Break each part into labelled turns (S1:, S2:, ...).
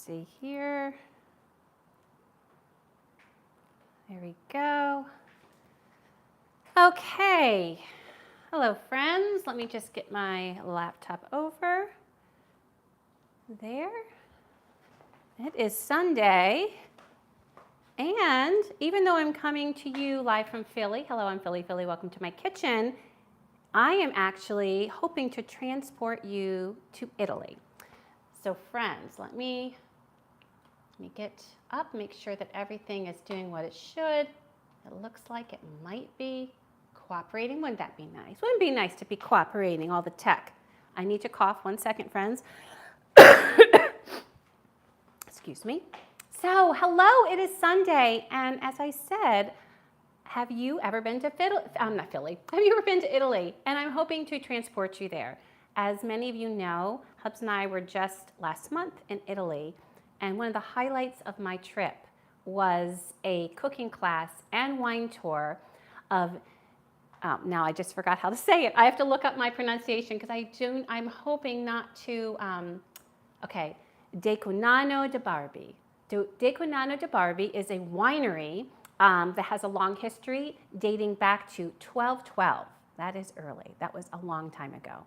S1: see here. There we go. Okay. Hello, friends. Let me just get my laptop over. There. It is Sunday. And even though I'm coming to you live from Philly, hello, I'm Philly, welcome to my kitchen, I am actually hoping to transport you to Italy. So friends, let me get up, make sure that everything is doing what it should. It looks like it might be cooperating. Wouldn't that be nice? Wouldn't it be nice to be cooperating, all the tech? I need to cough 1 second, friends. Excuse me. So, hello, it is Sunday, and as I said, have you ever been to Philly? Have you ever been to Italy? And I'm hoping to transport you there. As many of you know, Hubs and I were just last month in Italy, and one of the highlights of my trip was a cooking class and wine tour of, now I just forgot how to say it. I have to look up my pronunciation because I'm hoping not to, okay, Decugnano de Barbi. Decugnano de Barbi is a winery that has a long history dating back to 1212. That is early. That was a long time ago.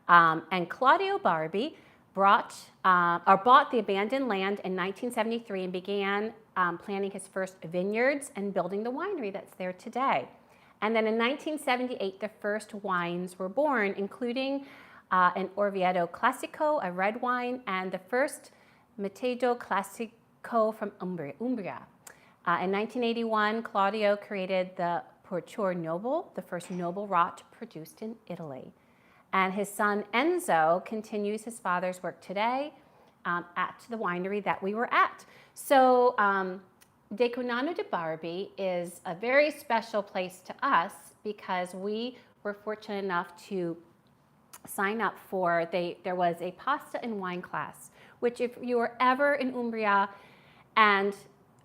S1: And Claudio Barbi bought the abandoned land in 1973 and began planting his first vineyards and building the winery that's there today. And then in 1978, the first wines were born, including an Orvieto Classico, a red wine, and the first Metodo Classico from Umbria. In 1981, Claudio created the Porture Noble, the first noble rot produced in Italy. And his son Enzo continues his father's work today at the winery that we were at. So Decugnano de Barbi is a very special place to us because we were fortunate enough to sign up for, there was a pasta and wine class, which if you are ever in Umbria and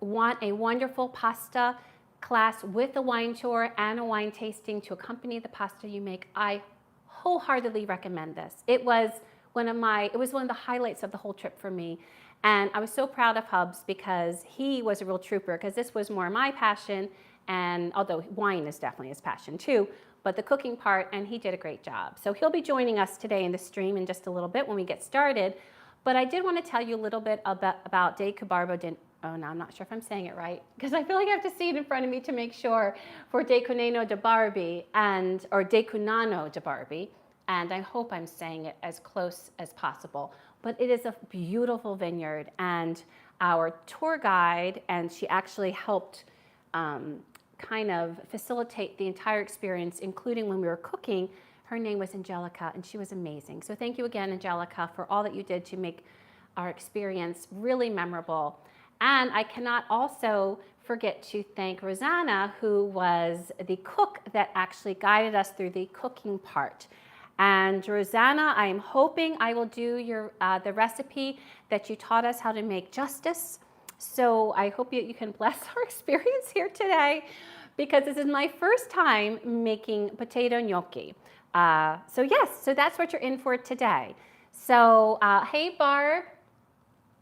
S1: want a wonderful pasta class with a wine tour and a wine tasting to accompany the pasta you make, I wholeheartedly recommend this. It was one of the highlights of the whole trip for me. And I was so proud of Hubs because he was a real trooper, because this was more my passion, and although wine is definitely his passion too, but the cooking part, and he did a great job. So he'll be joining us today in the stream in just a little bit when we get started. But I did want to tell you a little bit about Decugnano. Oh, no, I'm not sure if I'm saying it right, because I feel like I have to see it in front of me to make sure, for Decugnano de Barbi or Decugnano de Barbi, and I hope I'm saying it as close as possible. But it is a beautiful vineyard, and our tour guide, and she actually helped kind of facilitate the entire experience, including when we were cooking. Her name was Angelica, and she was amazing. So thank you again, Angelica, for all that you did to make our experience really memorable. And I cannot also forget to thank Rosanna, who was the cook that actually guided us through the cooking part. And Rosanna, I am hoping I will do the recipe that you taught us how to make justice. So I hope you can bless our experience here today, because this is my first time making potato gnocchi. So yes, so that's what you're in for today. So hey Barb,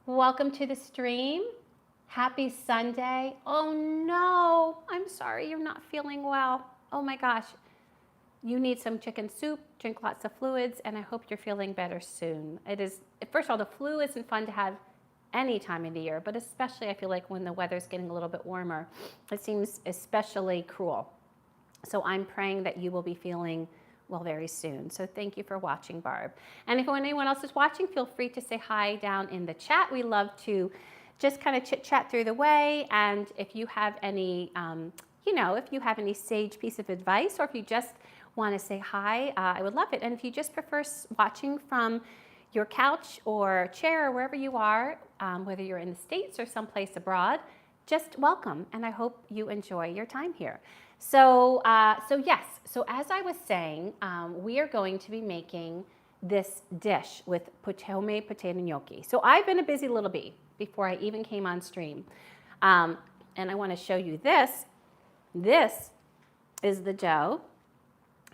S1: welcome to the stream. Happy Sunday. Oh no, I'm sorry you're not feeling well. Oh my gosh. You need some chicken soup, drink lots of fluids, and I hope you're feeling better soon. It is, first of all, the flu isn't fun to have any time of the year, but especially I feel like when the weather's getting a little bit warmer, it seems especially cruel. So I'm praying that you will be feeling well very soon. So thank you for watching, Barb. And if anyone else is watching, feel free to say hi down in the chat. We love to just kind of chit chat through the way. And if you have any, if you have any sage piece of advice, or if you just want to say hi, I would love it. And if you just prefer watching from your couch or chair or wherever you are, whether you're in the States or someplace abroad, just welcome. And I hope you enjoy your time here. So yes, so as I was saying, we are going to be making this dish with homemade potato gnocchi. So I've been a busy little bee before I even came on stream. And I want to show you this. This is the dough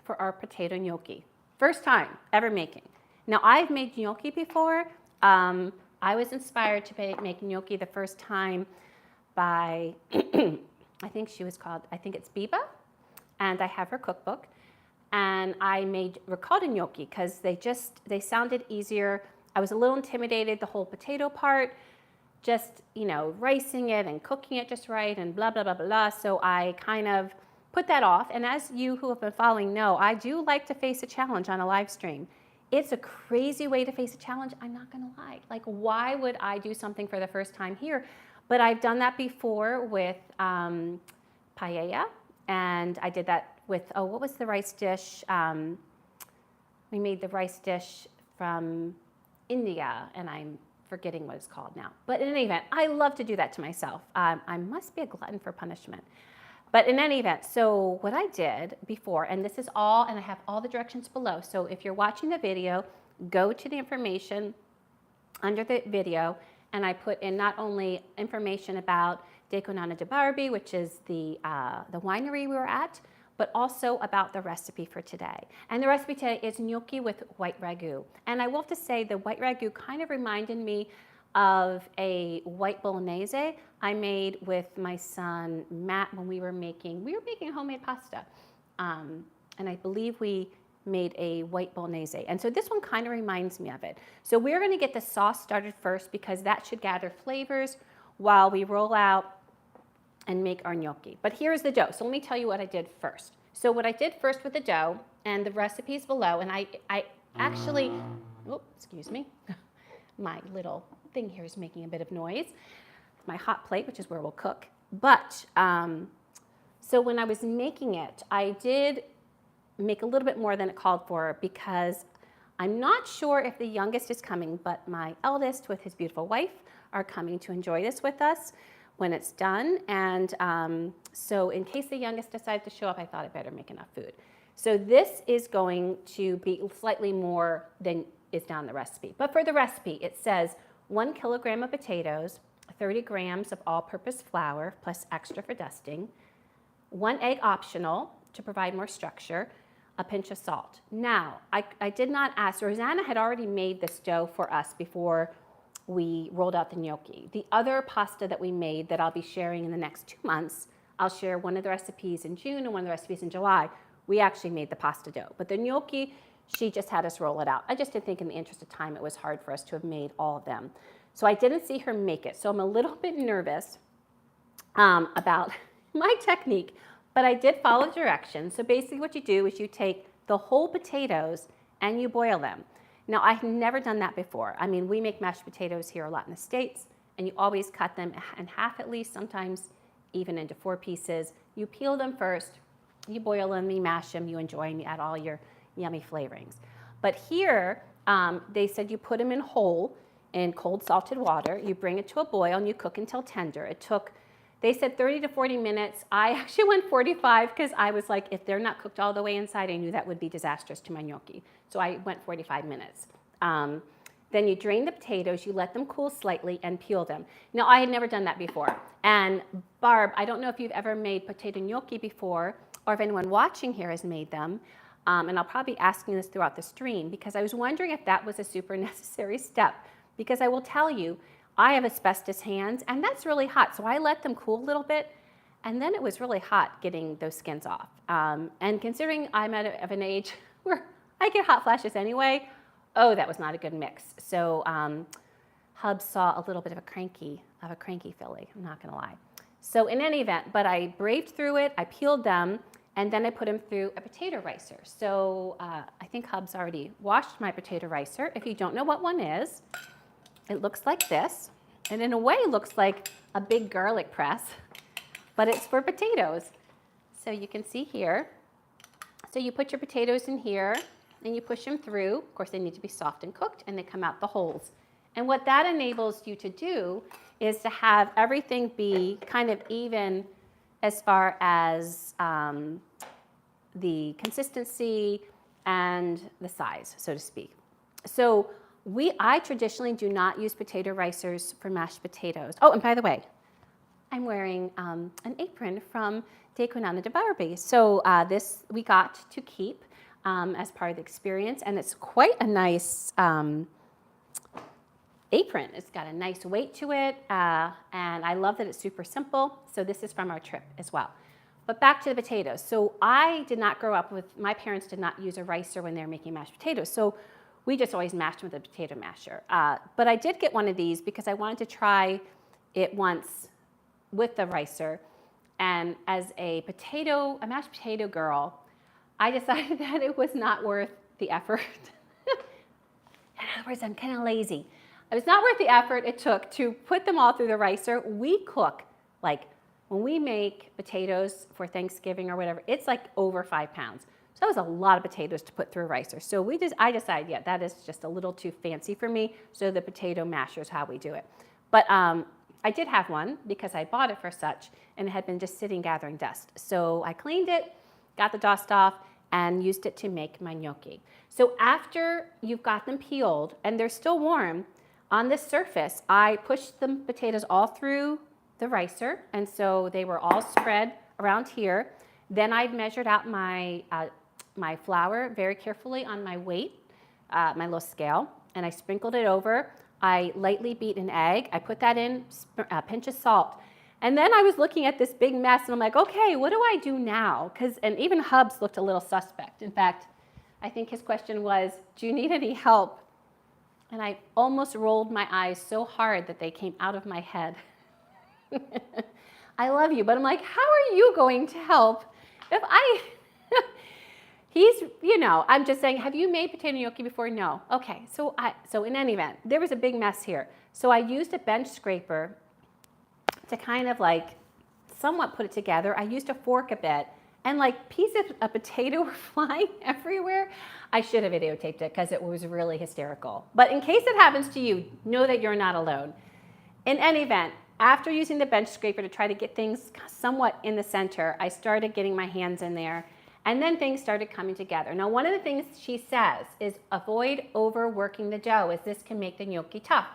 S1: for our potato gnocchi. First time ever making. Now I've made gnocchi before. I I was inspired to make gnocchi the first time by, I think it's Biba, and I have her cookbook. And I made ricotta gnocchi because they sounded easier. I was a little intimidated, the whole potato part, just, ricing it and cooking it just right and blah, blah, blah, blah. So I kind of put that off. And as you who have been following know, I do like to face a challenge on a live stream. It's a crazy way to face a challenge, I'm not gonna lie. Like, why would I do something for the first time here? But I've done that before with paella, and I did that with, what was the rice dish? We made the rice dish from India, and I'm forgetting what it's called now. But in any event, I love to do that to myself. I must be a glutton for punishment. But in any event, so what I did before, and this is all, and I have all the directions below. So if you're watching the video, go to the information under the video, and I put in not only information about Decugnano de Barbi, which is the winery we were at, but also about the recipe for today. And the recipe today is gnocchi with white ragu. And I will have to say the white ragu kind of reminded me of a white bolognese I made with my son Matt when we were making homemade pasta. And I believe we made a white bolognese. And so this one kind of reminds me of it. So we're gonna get the sauce started first because that should gather flavors while we roll out and make our gnocchi. But here's the dough. So let me tell you what I did first. So what I did first with the dough, and the recipe's below, and I actually, oh, excuse me. My little thing here is making a bit of noise. My hot plate, which is where we'll cook. But, so when I was making it, I did make a little bit more than it called for because I'm not sure if the youngest is coming, but my eldest with his beautiful wife are coming to enjoy this with us when it's done. And so in case the youngest decided to show up, I thought I better make enough food. So this is going to be slightly more than is down the recipe. But for the recipe, it says 1 kilogram of potatoes, 30 grams of all-purpose flour, plus extra for dusting, 1 egg optional to provide more structure, a pinch of salt. Now, I did not ask, Rosanna had already made this dough for us before we rolled out the gnocchi. The other pasta that we made that I'll be sharing in the next 2 months, I'll share one of the recipes in June and one of the recipes in July. We actually made the pasta dough. But the gnocchi, she just had us roll it out. I just didn't think in the interest of time it was hard for us to have made all of them. So I didn't see her make it. So I'm a little bit nervous about my technique, but I did follow directions. So basically what you do is you take the whole potatoes and you boil them. Now, I've never done that before. I mean, we make mashed potatoes here a lot in the States, and you always cut them in half at least, sometimes even into 4 pieces. You peel them first, you boil them, you mash them, you enjoy them, you add all your yummy flavorings. But here, they said you put them in whole in cold salted water, you bring it to a boil, and you cook until tender. It took, they said 30 to 40 minutes. I actually went 45 because I was like, if they're not cooked all the way inside, I knew that would be disastrous to my gnocchi. So I went 45 minutes. Then you drain the potatoes, you let them cool slightly, and peel them. Now, I had never done that before. And Barb, I don't know if you've ever made potato gnocchi before, or if anyone watching here has made them. And I'll probably be asking this throughout the stream, because I was wondering if that was a super necessary step. Because I will tell you, I have asbestos hands, and that's really hot. So I let them cool a little bit, and then it was really hot getting those skins off. And considering I'm of an age where I get hot flashes anyway, oh, that was not a good mix. So Hub saw a little bit of a cranky filly, I'm not gonna lie. So in any event, but I braved through it, I peeled them, and then I put them through a potato ricer. So I think Hub's already washed my potato ricer. If you don't know what one is, it looks like this. And in a way, it looks like a big garlic press, but it's for potatoes. So you can see here. So you put your potatoes in here, and you push them through. Of course, they need to be soft and cooked, and they come out the holes. And what that enables you to do is to have everything be kind of even as far as the consistency and the size, so to speak. So I traditionally do not use potato ricers for mashed potatoes. Oh, and by the way, I'm wearing an apron from Decugnano de Barbi. So this we got to keep as part of the experience, and it's quite a nice apron. It's got a nice weight to it, and I love that it's super simple. So this is from our trip as well. But back to the potatoes. So I did not grow up with, my parents did not use a ricer when they were making mashed potatoes. So we just always mashed them with a potato masher. But I did get one of these because I wanted to try it once with the ricer. And as a mashed potato girl, I decided that it was not worth the effort. In other words, I'm kind of lazy. It was not worth the effort it took to put them all through the ricer. We cook, like when we make potatoes for Thanksgiving or whatever, it's like over 5 pounds. So that was a lot of potatoes to put through a ricer. So I decided, yeah, that is just a little too fancy for me. So the potato masher is how we do it. But I did have one because I bought it for such, and it had been just sitting gathering dust. So I cleaned it, got the dust off, and used it to make my gnocchi. So after you've got them peeled and they're still warm, on this surface, I pushed the potatoes all through the ricer, and so they were all spread around here. Then I measured out my flour very carefully on my weight, my little scale, and I sprinkled it over. I lightly beat an egg. I put that in, a pinch of salt. And then I was looking at this big mess, and I'm like, okay, what do I do now? And even Hubs looked a little suspect. In fact, I think his question was, do you need any help? And I almost rolled my eyes so hard that they came out of my head. I love you, but I'm like, how are you going to help if I'm just saying, have you made potato gnocchi before? No. Okay, so in any event, there was a big mess here. So I used a bench scraper to kind of like somewhat put it together. I used a fork a bit, and like pieces of potato were flying everywhere. I should have videotaped it because it was really hysterical. But in case it happens to you, know that you're not alone. In any event, after using the bench scraper to try to get things somewhat in the center, I started getting my hands in there, and then things started coming together. Now, one of the things she says is avoid overworking the dough, as this can make the gnocchi tough.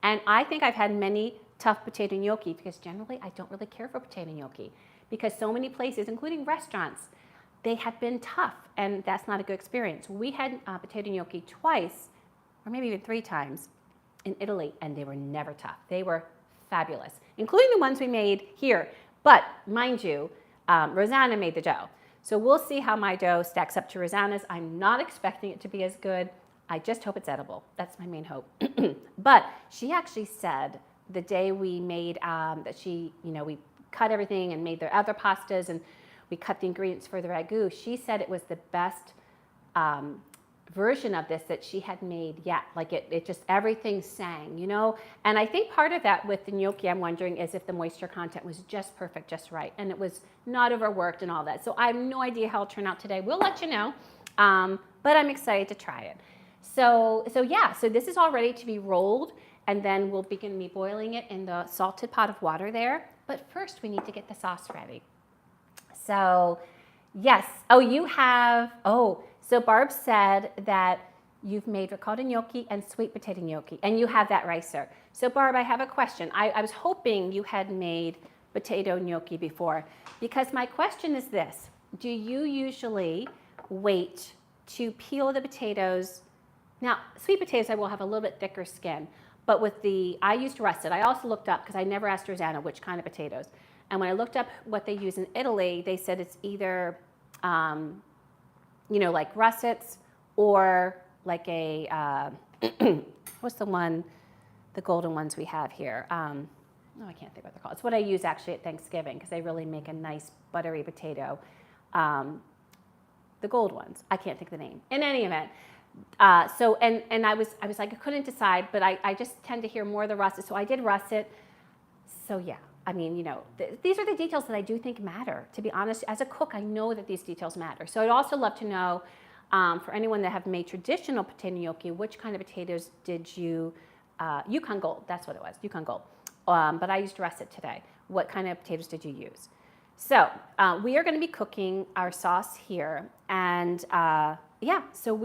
S1: And I think I've had many tough potato gnocchi because generally I don't really care for potato gnocchi because so many places, including restaurants, they have been tough, and that's not a good experience. We had potato gnocchi twice, or maybe even 3 times in Italy, and they were never tough. They were fabulous, including the ones we made here. But mind you, Rosanna made the dough. So we'll see how my dough stacks up to Rosanna's. I'm not expecting it to be as good. I just hope it's edible. That's my main hope. But she actually said the day we made we cut everything and made the other pastas, and we cut the ingredients for the ragu. She said it was the best version of this that she had made yet. Like it just, everything sang, And I think part of that with the gnocchi, I'm wondering, is if the moisture content was just perfect, just right, and it was not overworked and all that. So I have no idea how it'll turn out today. We'll let you know, but I'm excited to try it. So this is all ready to be rolled, and then we'll begin boiling it in the salted pot of water there. But first, we need to get the sauce ready. So, yes. So Barb said that you've made ricotta gnocchi and sweet potato gnocchi, and you have that ricer. So Barb, I have a question. I was hoping you had made potato gnocchi before, because my question is this. Do you usually wait to peel the potatoes? Now, sweet potatoes, I will have a little bit thicker skin, but I used russet. I also looked up, because I never asked Rosanna which kind of potatoes. And when I looked up what they use in Italy, they said it's either, like russets, or like a, what's the golden ones we have here? I can't think what they're called. It's what I use actually at Thanksgiving, because they really make a nice buttery potato. The gold ones. I can't think of the name. In any event, I was like, I couldn't decide, but I just tend to hear more of the russet, so I did russet. So yeah, I mean, these are the details that I do think matter. To be honest, as a cook, I know that these details matter. So I'd also love to know, for anyone that have made traditional potato gnocchi, which kind of potatoes did you, Yukon Gold, that's what it was, Yukon Gold. But I used russet today. What kind of potatoes did you use? So we are going to be cooking our sauce here, and so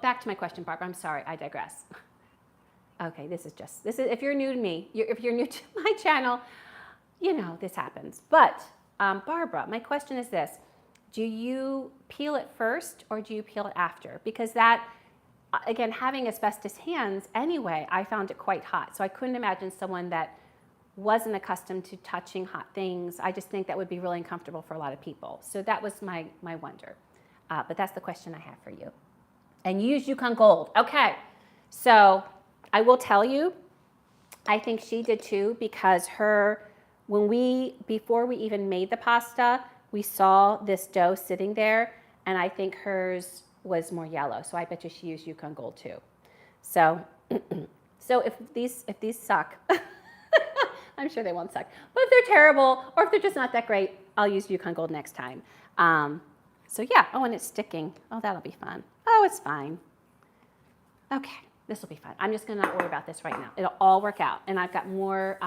S1: back to my question, Barbara. I'm sorry, I digress. Okay, this is if you're new to me, if you're new to my channel, this happens. But Barbara, my question is this. Do you peel it first or do you peel it after? Because that, again, having asbestos hands anyway, I found it quite hot. So I couldn't imagine someone that wasn't accustomed to touching hot things. I just think that would be really uncomfortable for a lot of people. So that was my wonder. But that's the question I have for you. And you use Yukon Gold. Okay, so I will tell you, I think she did too, because before we even made the pasta, we saw this dough sitting there, and I think hers was more yellow. So I bet you she used Yukon Gold too. So, so if these suck, I'm sure they won't suck. But if they're terrible, or if they're just not that great, I'll use Yukon Gold next time. So yeah, oh, and it's sticking. Oh, that'll be fun. Oh, it's fine. Okay, this will be fun. I'm just gonna not worry about this right now. It'll all work out, and I've got more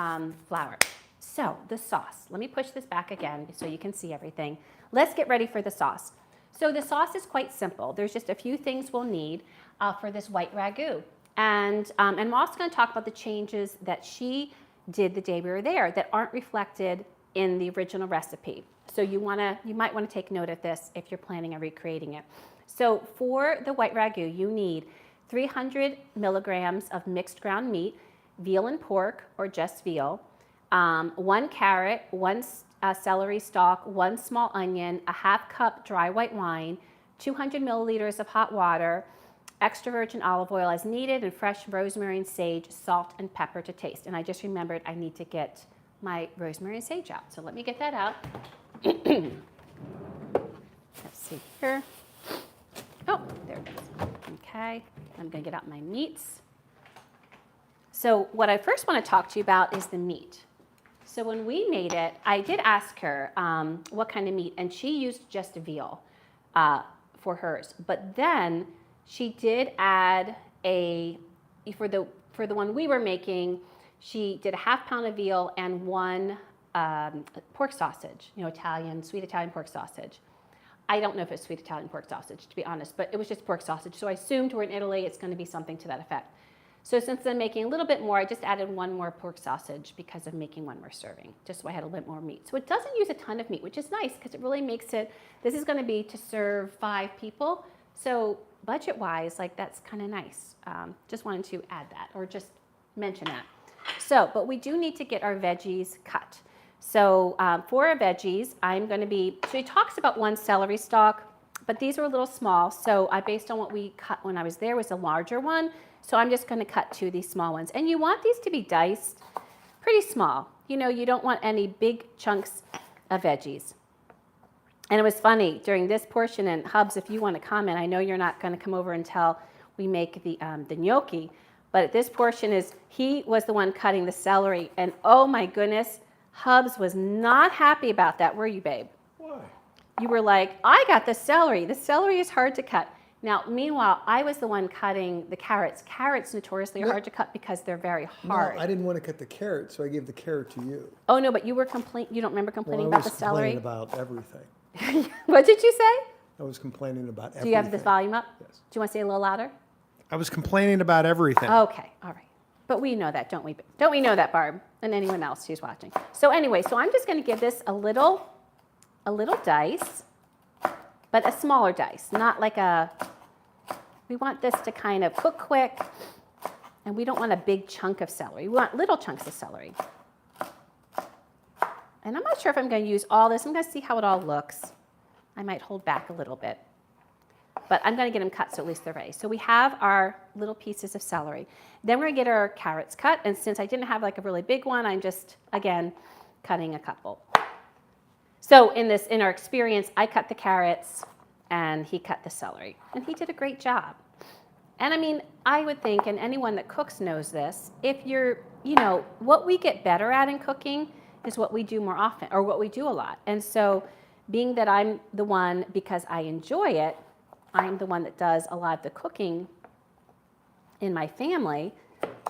S1: flour. So the sauce, let me push this back again so you can see everything. Let's get ready for the sauce. So the sauce is quite simple. There's just a few things we'll need for this white ragu. And I'm also gonna talk about the changes that she did the day we were there that aren't reflected in the original recipe. So you might wanna take note of this if you're planning on recreating it. So for the white ragu, you need 300 milligrams of mixed ground meat, veal and pork, or just veal, 1 carrot, 1 celery stalk, 1 small onion, a ½ cup dry white wine, 200 milliliters of hot water, extra virgin olive oil as needed, and fresh rosemary and sage, salt and pepper to taste. And I just remembered I need to get my rosemary and sage out. So let me get that out. Let's see here. Oh, there it is. Okay, I'm gonna get out my meats. So what I first wanna talk to you about is the meat. So when we made it, I did ask her what kind of meat, and she used just veal for hers. But then she did add for the one we were making, she did a ½ pound of veal and 1 pork sausage, sweet Italian pork sausage. I don't know if it's sweet Italian pork sausage, to be honest, but it was just pork sausage. So I assumed we're in Italy, it's going to be something to that effect. So since I'm making a little bit more, I just added 1 more pork sausage because of making 1 more serving, just so I had a little more meat. So it doesn't use a ton of meat, which is nice because it really makes it, this is going to be to serve 5 people. So budget-wise, like that's kind of nice. Just wanted to add that or just mention that. So, but we do need to get our veggies cut. So for our veggies, so he talks about 1 celery stalk, but these are a little small. So based on what we cut when I was there was a larger one. So I'm just gonna cut 2 of these small ones. And you want these to be diced pretty small. You don't want any big chunks of veggies. And it was funny, during this portion, and Hubs, if you want to comment, I know you're not gonna come over until we make the gnocchi, but this portion he was the one cutting the celery, and oh my goodness, Hubs was not happy about that, were you, babe?
S2: Why?
S1: You were like, I got the celery. The celery is hard to cut. Now, meanwhile, I was the one cutting the carrots. Carrots notoriously are hard to cut because they're very hard.
S2: No, I didn't want to cut the carrot, so I gave the carrot to you.
S1: Oh no, but you were you don't remember complaining about the celery?
S2: I was complaining about everything.
S1: What did you say?
S2: I was complaining about everything.
S1: Do you have this volume up?
S2: Yes.
S1: Do you want to say it a little louder?
S2: I was complaining about everything.
S1: Okay, all right. But we know that, don't we? Don't we know that, Barb, and anyone else who's watching? So anyway, so I'm just going to give this a little dice, but a smaller dice, not like we want this to kind of cook quick, and we don't want a big chunk of celery. We want little chunks of celery. And I'm not sure if I'm going to use all this. I'm going to see how it all looks. I might hold back a little bit. But I'm going to get them cut so at least they're ready. So we have our little pieces of celery. Then we're going to get our carrots cut. And since I didn't have like a really big one, I'm just, again, cutting a couple. So in our experience, I cut the carrots and he cut the celery. And he did a great job. And I mean, I would think, and anyone that cooks knows this, if you're, what we get better at in cooking is what we do more often, or what we do a lot. And so being that I'm the one, because I enjoy it, I'm the one that does a lot of the cooking in my family,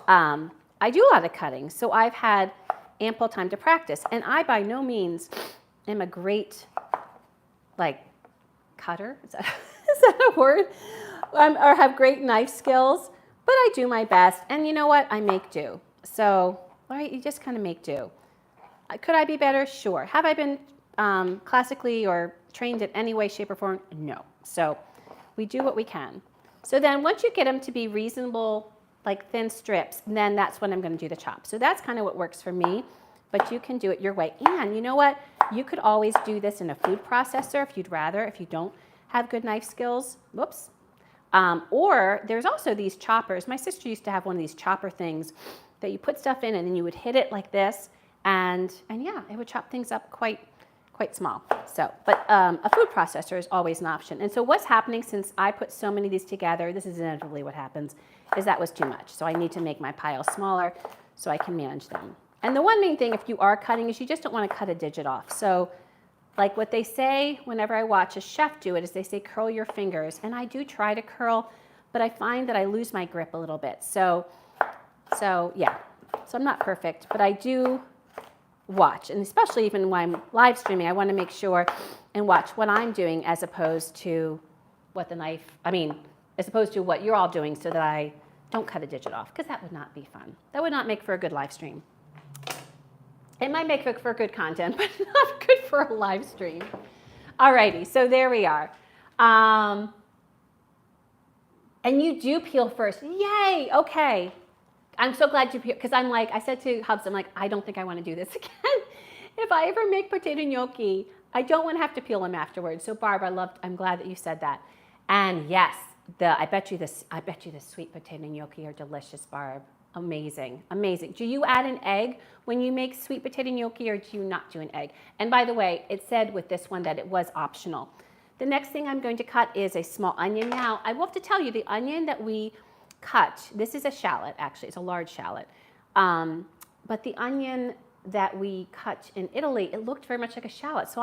S1: I do a lot of cutting. So I've had ample time to practice. And I by no means am a great, cutter, is that a word? Or have great knife skills, but I do my best. And you know what? I make do. So, right, you just kind of make do. Could I be better? Sure. Have I been classically or trained in any way, shape, or form? No. So we do what we can. So then once you get them to be reasonable, like thin strips, then that's when I'm going to do the chop. So that's kind of what works for me, but you can do it your way. And you know what? You could always do this in a food processor if you'd rather, if you don't have good knife skills. Whoops. Or there's also these choppers. My sister used to have one of these chopper things that you put stuff in and then you would hit it like this, and yeah, it would chop things up quite small. So, but a food processor is always an option. And so what's happening since I put so many of these together, this is inevitably what happens, is that was too much. So I need to make my pile smaller so I can manage them. And the one main thing if you are cutting is you just don't want to cut a digit off. So like what they say whenever I watch a chef do it is they say curl your fingers. And I do try to curl, but I find that I lose my grip a little bit. So yeah, so I'm not perfect, but I do watch, and especially even when I'm live streaming, I want to make sure and watch what I'm doing as opposed to what as opposed to what you're all doing so that I don't cut a digit off, because that would not be fun. That would not make for a good live stream. It might make for good content, but not good for a live stream. Alrighty, so there we are. And you do peel first. Yay, okay. I'm so glad you peel, because I'm like, I said to Hubs, I'm like, I don't think I want to do this again. If I ever make potato gnocchi, I don't want to have to peel them afterwards. So Barb, I'm glad that you said that. And yes, I bet you the sweet potato gnocchi are delicious, Barb. Amazing, amazing. Do you add an egg when you make sweet potato gnocchi, or do you not do an egg? And by the way, it said with this one that it was optional. The next thing I'm going to cut is a small onion. Now, I will have to tell you, the onion that we cut, this is a shallot, actually, it's a large shallot. But the onion that we cut in Italy, it looked very much like a shallot. So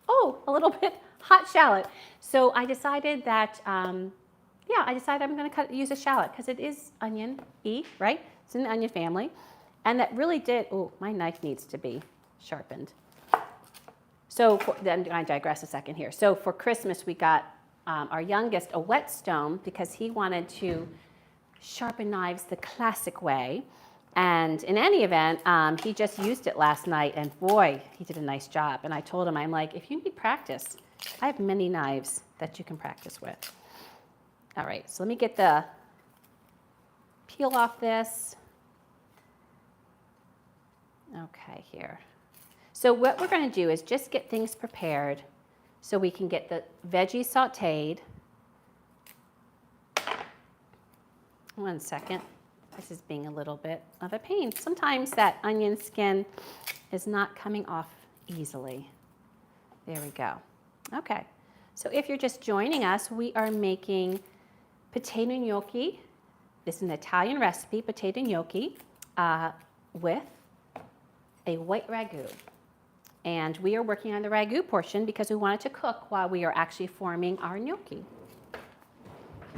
S1: oh, a little bit hot shallot. So I decided that, I'm going to use a shallot because it is onion-y, right? It's in the onion family. And that really did, my knife needs to be sharpened. So then I digress a second here. So for Christmas, we got our youngest a whetstone because he wanted to sharpen knives the classic way. And in any event, he just used it last night, and boy, he did a nice job. And I told him, I'm like, if you need practice, I have many knives that you can practice with. All right, so let me get the peel off this. Okay, here. So what we're going to do is just get things prepared so we can get the veggies sauteed. One second. This is being a little bit of a pain. Sometimes that onion skin is not coming off easily. There we go. Okay, so if you're just joining us, we are making potato gnocchi. This is an Italian recipe, potato gnocchi, with a white ragu. And we are working on the ragu portion because we wanted to cook while we are actually forming our gnocchi.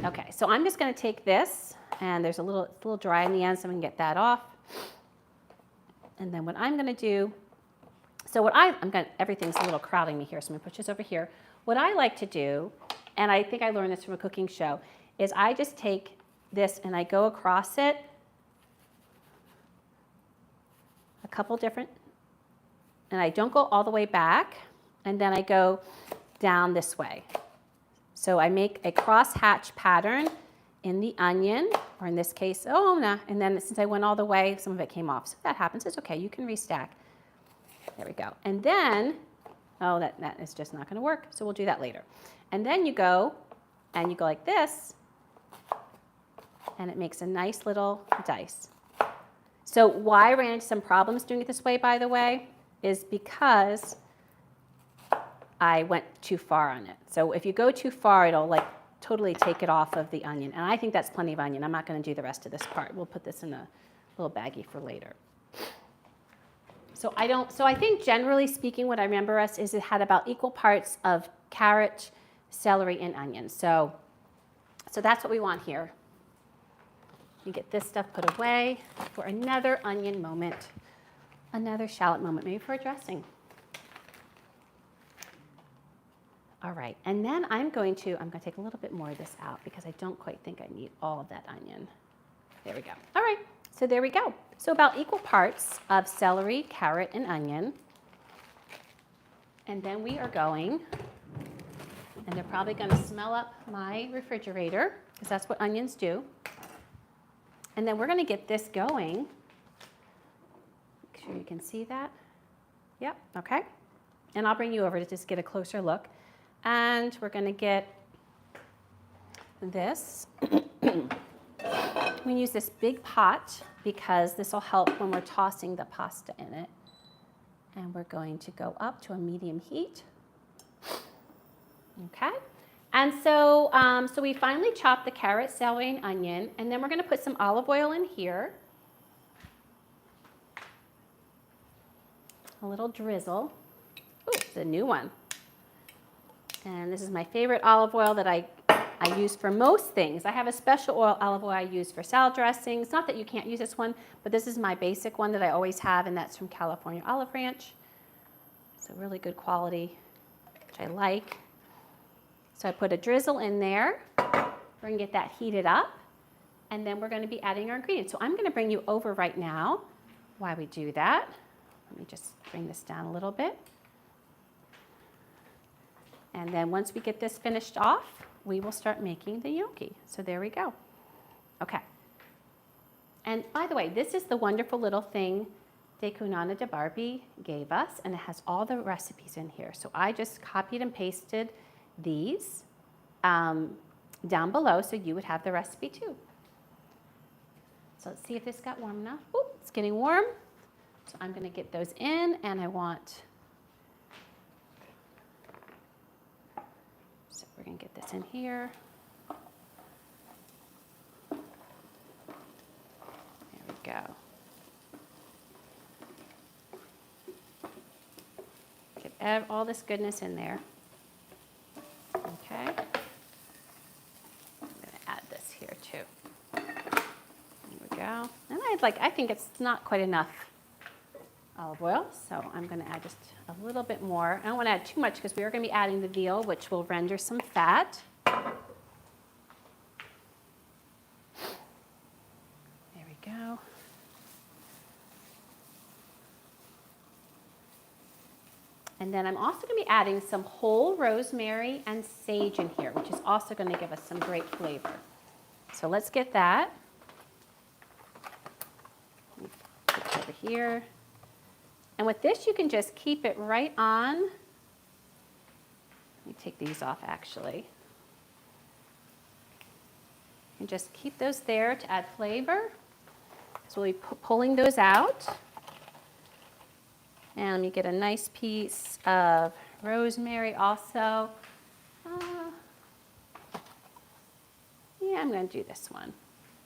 S1: Okay, so I'm just going to take this, and there's it's a little dry in the end, so I'm going to get that off. And then what I'm going to do, everything's a little crowding me here, so I'm going to push this over here. What I like to do, and I think I learned this from a cooking show, is I just take this and I go across it a couple different, and I don't go all the way back, and then I go down this way. So I make a cross-hatch pattern in the onion, or in this case, and then since I went all the way, some of it came off. So if that happens, it's okay, you can restack. There we go. And then, that is just not gonna work, so we'll do that later. And then you go like this, and it makes a nice little dice. So why I ran into some problems doing it this way, by the way, is because I went too far on it. So if you go too far, it'll like totally take it off of the onion. And I think that's plenty of onion. I'm not going to do the rest of this part. We'll put this in a little baggie for later. So I think generally speaking, what I remember is it had about equal parts of carrot, celery, and onion. So that's what we want here. You get this stuff put away for another onion moment, another shallot moment, maybe for a dressing. All right, and then I'm going to take a little bit more of this out because I don't quite think I need all of that onion. There we go. All right, so there we go. So about equal parts of celery, carrot, and onion. And then we are going And they're probably going to smell up my refrigerator because that's what onions do. And then we're going to get this going. Make sure you can see that. Yep, okay. And I'll bring you over to just get a closer look. And we're going to get this. We use this big pot because this will help when we're tossing the pasta in it. And we're going to go up to a medium heat. Okay. And so, so we finally chopped the carrot, celery, and onion. And then we're going to put some olive oil in here. A little drizzle. Ooh, it's a new one. And this is my favorite olive oil that I use for most things. I have a special olive oil I use for salad dressings. Not that you can't use this one, but this is my basic one that I always have, and that's from California Olive Ranch. It's a really good quality, which I like. So I put a drizzle in there. We're going to get that heated up, and then we're going to be adding our ingredients. So I'm going to bring you over right now while we do that. Let me just bring this down a little bit. And then once we get this finished off, we will start making the gnocchi. So there we go. Okay. And by the way, this is the wonderful little thing Decugnano de Barbi gave us, and it has all the recipes in here. So I just copied and pasted these down below so you would have the recipe too. So let's see if this got warm enough. Ooh, it's getting warm. So I'm going to get those in, and I want, so we're going to get this in here. There we go. Get all this goodness in there. Okay. I'm going to add this here too. There we go. And I think it's not quite enough olive oil, so I'm going to add just a little bit more. I don't want to add too much because we are going to be adding the veal, which will render some fat. There we go. And then I'm also going to be adding some whole rosemary and sage in here, which is also going to give us some great flavor. So let's get that. Put it over here. And with this, you can just keep it right on. Let me take these off, actually. And just keep those there to add flavor. So we'll be pulling those out. And let me get a nice piece of rosemary also. Yeah, I'm going to do this one.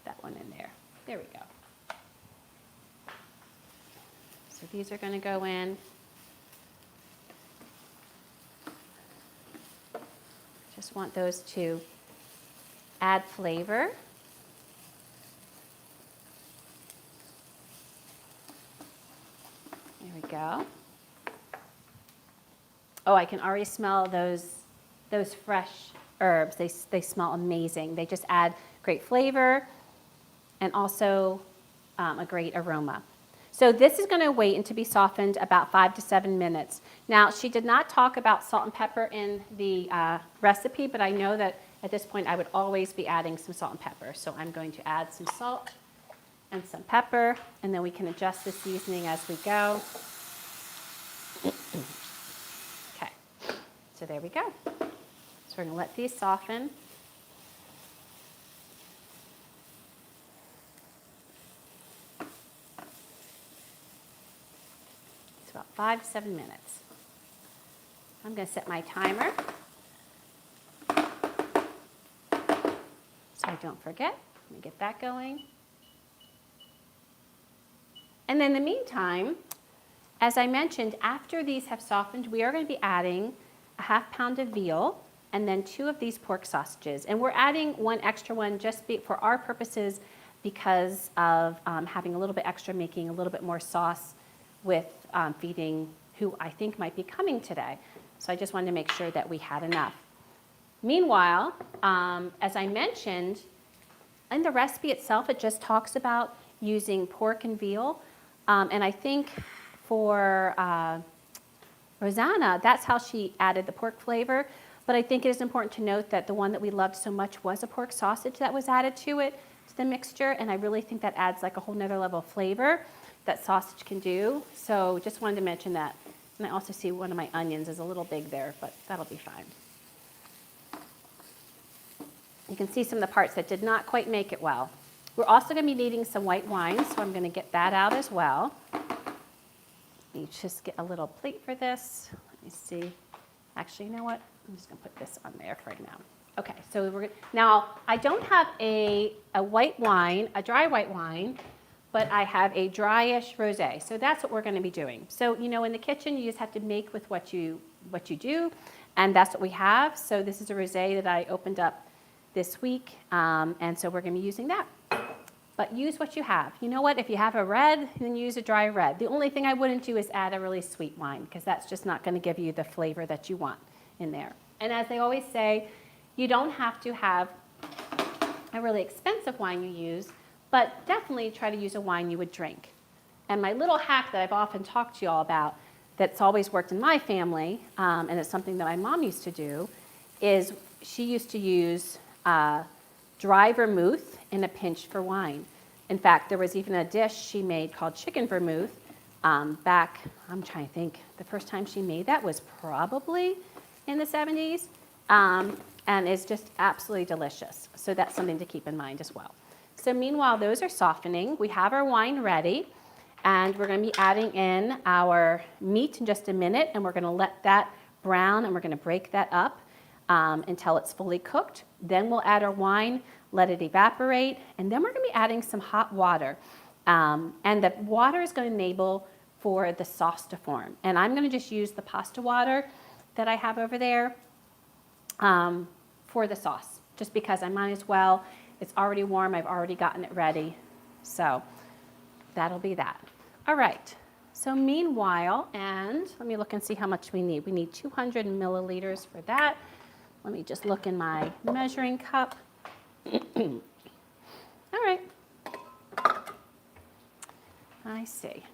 S1: That one in there. There we go. So these are going to go in. Just want those to add flavor. There we go. Oh, I can already smell those fresh herbs. They smell amazing. They just add great flavor and also a great aroma. So this is going to wait and to be softened about 5 to 7 minutes. Now, she did not talk about salt and pepper in the recipe, but I know that at this point I would always be adding some salt and pepper. So I'm going to add some salt and some pepper, and then we can adjust the seasoning as we go. Okay, so there we go. So we're going to let these soften. It's about 5 to 7 minutes. I'm going to set my timer so I don't forget. Let me get that going. And in the meantime, as I mentioned, after these have softened, we are going to be adding a ½ pound of veal and then 2 of these pork sausages. And we're adding 1 extra one just for our purposes because of having a little bit extra, making a little bit more sauce with feeding who I think might be coming today. So I just wanted to make sure that we had enough. Meanwhile, as I mentioned, in the recipe itself, it just talks about using pork and veal. And I think for Rosanna, that's how she added the pork flavor. but I think it is important to note that the one that we loved so much was a pork sausage that was added to it, to the mixture, and I really think that adds like a whole nother level of flavor that sausage can do. So just wanted to mention that. And I also see one of my onions is a little big there, but that'll be fine. You can see some of the parts that did not quite make it well. We're also going to be needing some white wine, so I'm going to get that out as well. Let me just get a little plate for this. Let me see. Actually, you know what? I'm just going to put this on there for right now. Okay, so now I don't have a white wine, a dry white wine, but I have a dryish rosé. So that's what we're going to be doing. So, you know, in the kitchen, you just have to make with what you do, and that's what we have. So this is a rosé that I opened up this week, and so we're going to be using that. But use what you have. You know what? If you have a red, then use a dry red. The only thing I wouldn't do is add a really sweet wine, because that's just not going to give you the flavor that you want in there. And as they always say, you don't have to have a really expensive wine you use, but definitely try to use a wine you would drink. And my little hack that I've often talked to you all about, that's always worked in my family, and it's something that my mom used to do, is she used to use dry vermouth in a pinch for wine. In fact, there was even a dish she made called chicken vermouth back, I'm trying to think, the first time she made that was probably in the 70s, and it's just absolutely delicious. So that's something to keep in mind as well. So meanwhile, those are softening. We have our wine ready, and we're going to be adding in our meat in just a minute, and we're going to let that brown, and we're going to break that up until it's fully cooked. Then we'll add our wine, let it evaporate, and then we're going to be adding some hot water. And the water is going to enable for the sauce to form. And I'm going to just use the pasta water that I have over there for the sauce, just because I might as well. It's already warm. I've already gotten it ready. So that'll be that. All right. So meanwhile, and let me look and see how much we need. We need 200 milliliters for that. Let me just look in my measuring cup. All right. I see.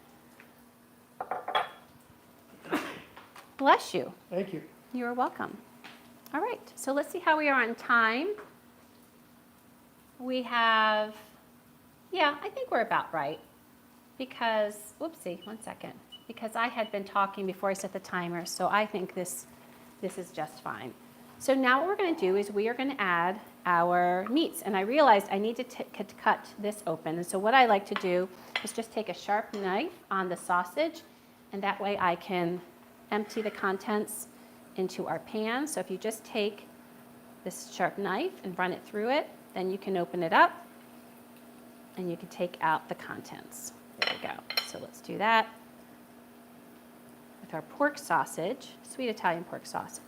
S1: Bless you.
S2: Thank you.
S1: You're welcome. All right, so let's see how we are on time. We have, yeah, I think we're about right because, whoopsie, 1 second, because I had been talking before I set the timer, so I think this is just fine. So now what we're going to do is we are going to add our meats, and I realized I need to cut this open, and so what I like to do is just take a sharp knife on the sausage, and that way I can empty the contents into our pan. So if you just take this sharp knife and run it through it, then you can open it up and you can take out the contents. There we go. So let's do that with our pork sausage, sweet Italian pork sausage.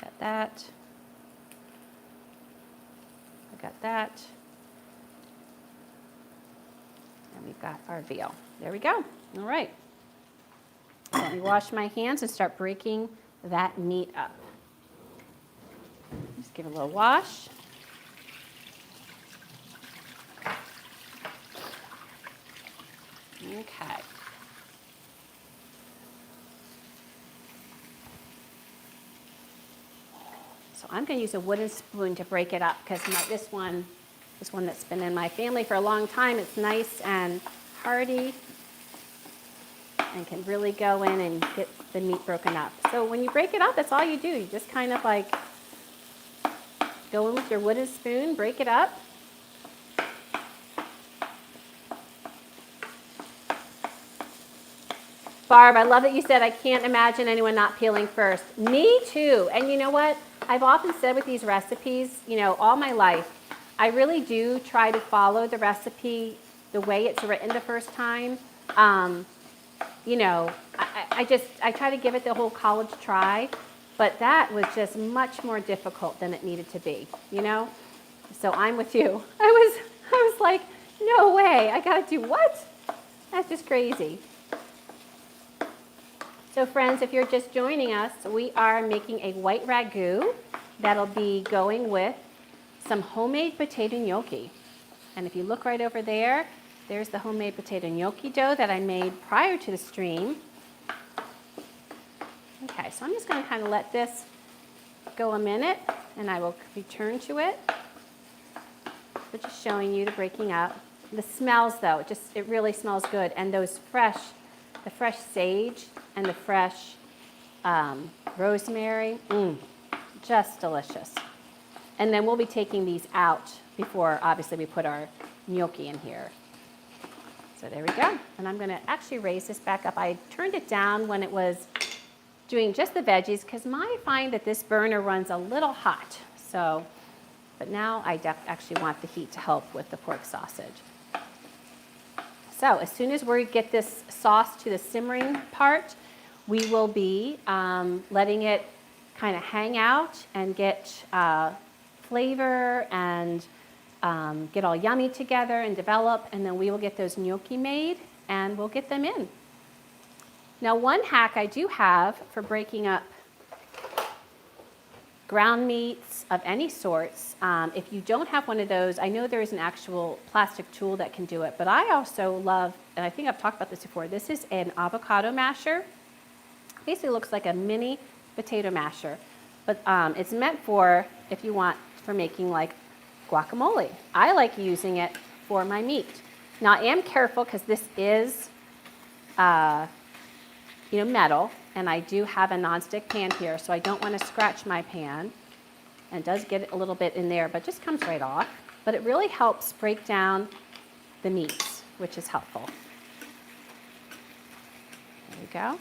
S1: Got that. I got that. And we've got our veal. There we go. All right. Let me wash my hands and start breaking that meat up. Just give it a little wash. Okay. So I'm going to use a wooden spoon to break it up because this one is one that's been in my family for a long time. It's nice and hearty and can really go in and get the meat broken up. So when you break it up, that's all you do. You just kind of like go in with your wooden spoon, break it up. Barb, I love that you said, I can't imagine anyone not peeling first. Me too. And you know what? I've often said with these recipes, you know, all my life, I really do try to follow the recipe the way it's written the first time. You know, I try to give it the whole college try, but that was just much more difficult than it needed to be, you know? So I'm with you. I was like, no way, I gotta do what? That's just crazy. So friends, if you're just joining us, we are making a white ragu that'll be going with some homemade potato gnocchi. And if you look right over there, there's the homemade potato gnocchi dough that I made prior to the stream. Okay, so I'm just going to kind of let this go a minute and I will return to it. But just showing you the breaking up. The smells though, it really smells good. And the fresh sage and the fresh rosemary, just delicious. And then we'll be taking these out before obviously we put our gnocchi in here. So there we go. And I'm gonna actually raise this back up. I turned it down when it was doing just the veggies because I find that this burner runs a little hot. So, but now I actually want the heat to help with the pork sausage. So as soon as we get this sauce to the simmering part, we will be letting it kind of hang out and get flavor and get all yummy together and develop, and then we will get those gnocchi made and we'll get them in. Now, one hack I do have for breaking up ground meats of any sorts, if you don't have one of those, I know there is an actual plastic tool that can do it, but I also love, and I think I've talked about this before, this is an avocado masher. Basically looks like a mini potato masher, but it's meant for, if you want, for making like guacamole. I like using it for my meat. Now I am careful because this is metal, and I do have a nonstick pan here, so I don't want to scratch my pan. And it does get a little bit in there, but just comes right off. But it really helps break down the meats, which is helpful. There we go.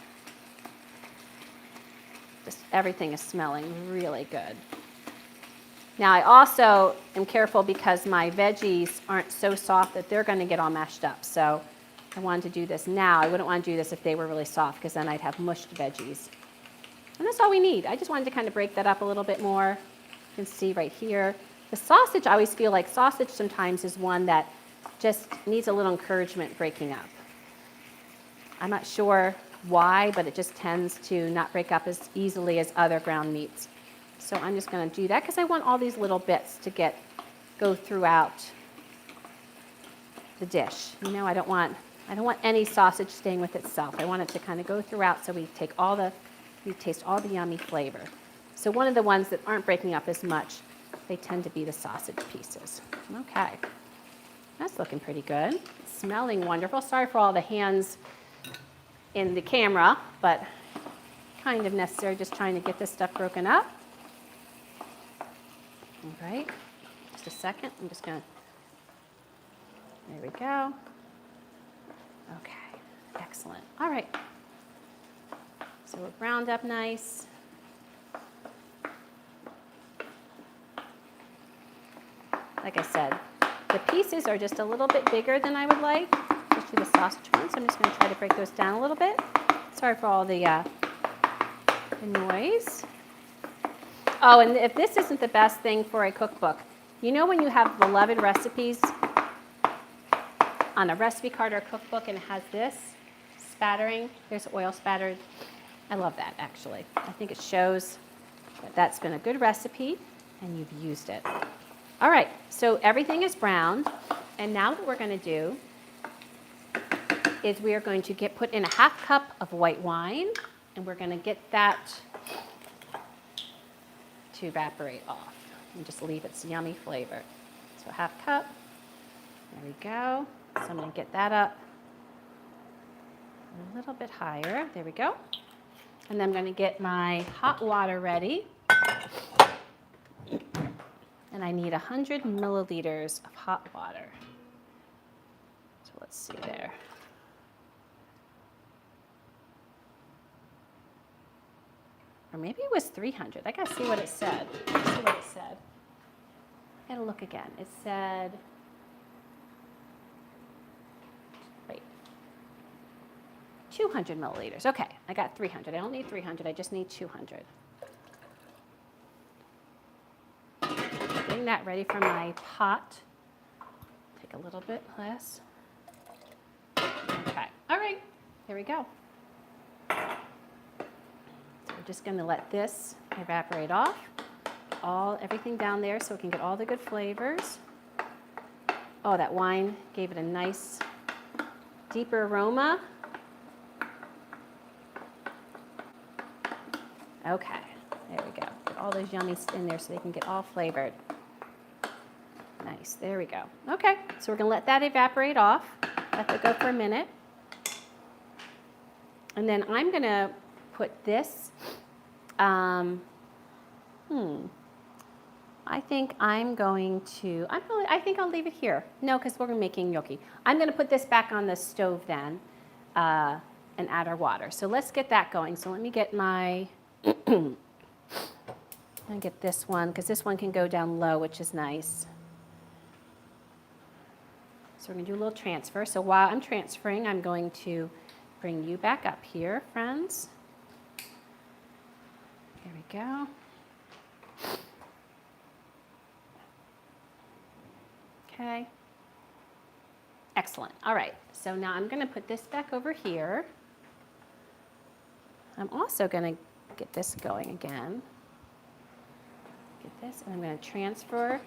S1: Just everything is smelling really good. Now I also am careful because my veggies aren't so soft that they're going to get all mashed up. So I wanted to do this now. I wouldn't want to do this if they were really soft because then I'd have mushed veggies. And that's all we need. I just wanted to kind of break that up a little bit more. You can see right here. The sausage, I always feel like sausage sometimes is one that just needs a little encouragement breaking up. I'm not sure why, but it just tends to not break up as easily as other ground meats. So I'm just going to do that because I want all these little bits to go throughout the dish. You know, I don't want any sausage staying with itself. I want it to kind of go throughout so we taste all the yummy flavor. So one of the ones that aren't breaking up as much, they tend to be the sausage pieces. Okay, that's looking pretty good. It's smelling wonderful. Sorry for all the hands in the camera, but kind of necessary, just trying to get this stuff broken up. All right, just a second. I'm just going to, there we go. Okay, excellent. All right, so we're browned up nice. Like I said, the pieces are just a little bit bigger than I would like, especially the sausage ones. I'm just going to try to break those down a little bit. Sorry for all the noise. Oh, and if this isn't the best thing for a cookbook, you know when you have beloved recipes on a recipe card or a cookbook and it has this spattering, there's oil spattered. I love that actually. I think it shows that that's been a good recipe and you've used it. All right, so everything is browned, and now what we're going to do is we are going to put in a half cup of white wine, and we're going to get that to evaporate off and just leave its yummy flavor. So half cup, there we go. So I'm going to get that up a little bit higher. There we go. And then I'm going to get my hot water ready. And I need 100 milliliters of hot water. So let's see there. Or maybe it was 300. I gotta see what it said. Let's see what it said. I gotta look again. It said, wait, 200 milliliters. Okay, I got 300. I don't need 300, I just need 200. Getting that ready for my pot. Take a little bit less. Okay, all right, here we go. So we're just gonna let this evaporate off. Everything down there so we can get all the good flavors. Oh, that wine gave it a nice, deeper aroma. Okay, there we go. all those yummies in there so they can get all flavored. Nice, there we go. Okay, so we're gonna let that evaporate off. Let that go for a minute. And then I'm gonna put this, I think I'm going to, I think I'll leave it here. No, because we're making gnocchi. I'm gonna put this back on the stove then and add our water. So let's get that going. So let me get my, I'm gonna get this one, because this one can go down low, which is nice. So we're gonna do a little transfer. So while I'm transferring, I'm going to bring you back up here, friends. There we go. Okay. Excellent. All right. So now I'm going to put this back over here. I'm also going to get this going again. Get this, and I'm going to transfer.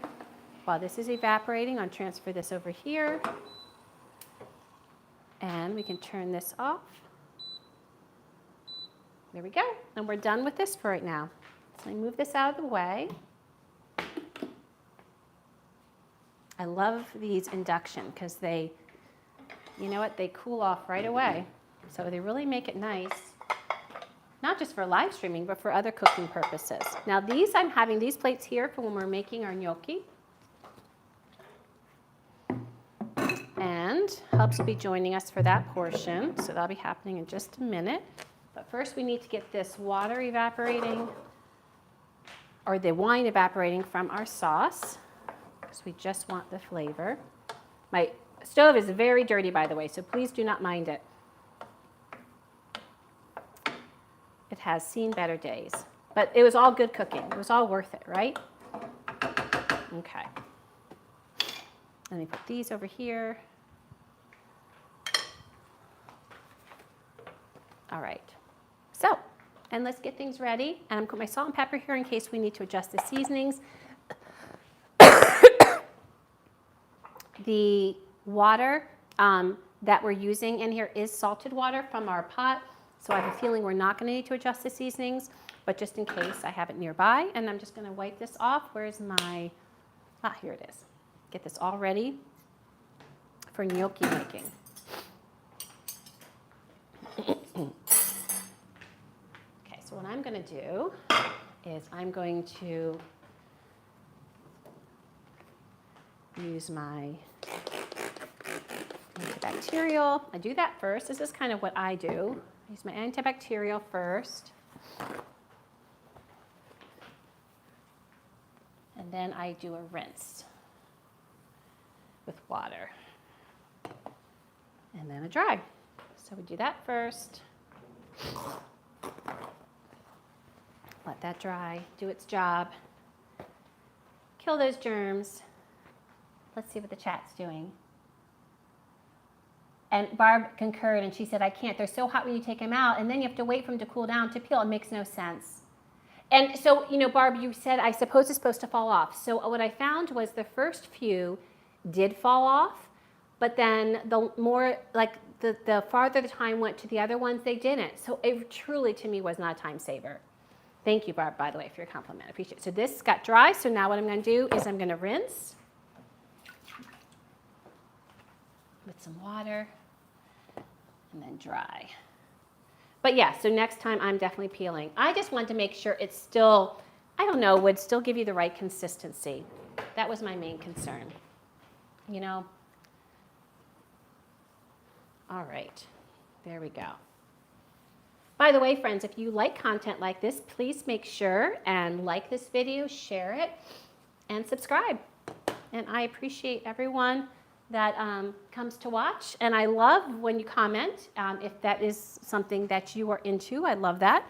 S1: While this is evaporating, I'll transfer this over here. And we can turn this off. There we go. And we're done with this for right now. So I move this out of the way. I love these induction because they, you know what, they cool off right away. So they really make it nice, not just for live streaming, but for other cooking purposes. Now these, I'm having these plates here for when we're making our gnocchi. And Hubs will be joining us for that portion, so that'll be happening in just a minute. But first we need to get this water evaporating, or the wine evaporating from our sauce, because we just want the flavor. My stove is very dirty, by the way, so please do not mind it. It has seen better days, but it was all good cooking. It was all worth it, right? Okay. Let me put these over here. All right. So, and let's get things ready. And I'm putting my salt and pepper here in case we need to adjust the seasonings. The water that we're using in here is salted water from our pot. So I have a feeling we're not going to need to adjust the seasonings, but just in case I have it nearby. And I'm just going to wipe this off. Where's my, here it is. Get this all ready for gnocchi making. Okay, so what I'm going to do is I'm going to use my antibacterial. I do that first. This is kind of what I do. I use my antibacterial first. And then I do a rinse with water. And then a dry. So we do that first. Let that dry, do its job. Kill those germs. Let's see what the chat's doing. And Barb concurred and she said, I can't. They're so hot when you take them out and then you have to wait for them to cool down to peel. It makes no sense. And so, you know, Barb, you said, I suppose it's supposed to fall off. So what I found was the first few did fall off, but then the more, like the farther the time went to the other ones, they didn't. So it truly, to me, was not a time saver. Thank you, Barb, by the way, for your compliment. I appreciate it. So this got dry. So now what I'm going to do is I'm going to rinse with some water and then dry. But yeah, so next time I'm definitely peeling. I just want to make sure it's still, I don't know, would still give you the right consistency. That was my main concern. You know? All right, there we go. By the way, friends, if you like content like this, please make sure and like this video, share it, and subscribe. And I appreciate everyone that comes to watch. And I love when you comment if that is something that you are into. I love that.